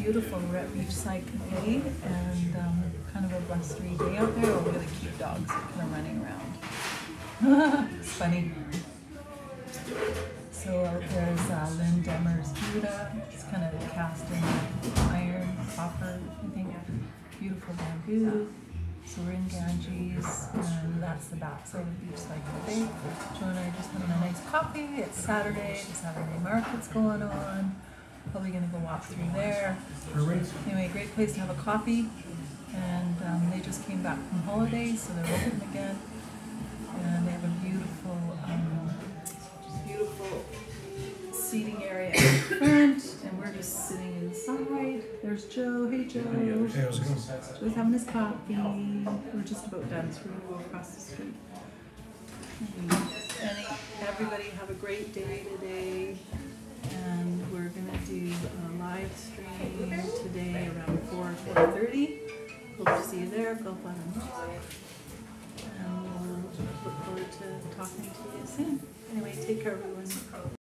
beautiful. We're at Beachside Cafe and kind of a blustery day out there. Oh, look at the cute dogs kind of running around. It's funny. So out there's Lynn Demmer's Buddha. It's kind of cast in iron, copper, I think. Beautiful bamboo. So we're in Ganges, and that's the backside of Beachside Cafe. Joe and I are just having a nice coffee. It's Saturday. The Saturday market's going on. Probably gonna go walk through there. Anyway, great place to have a coffee. And they just came back from holidays, so they're open again. And they have a beautiful, beautiful seating area in front. And we're just sitting inside. There's Joe. Hey, Joe. Joe's having his coffee. We're just about done, so we're gonna go across the street. And everybody have a great day today. And we're gonna do a live stream today around 4:30. Hope to see you there. Go fun and we'll look forward to talking to you soon. Anyway, take care, everyone.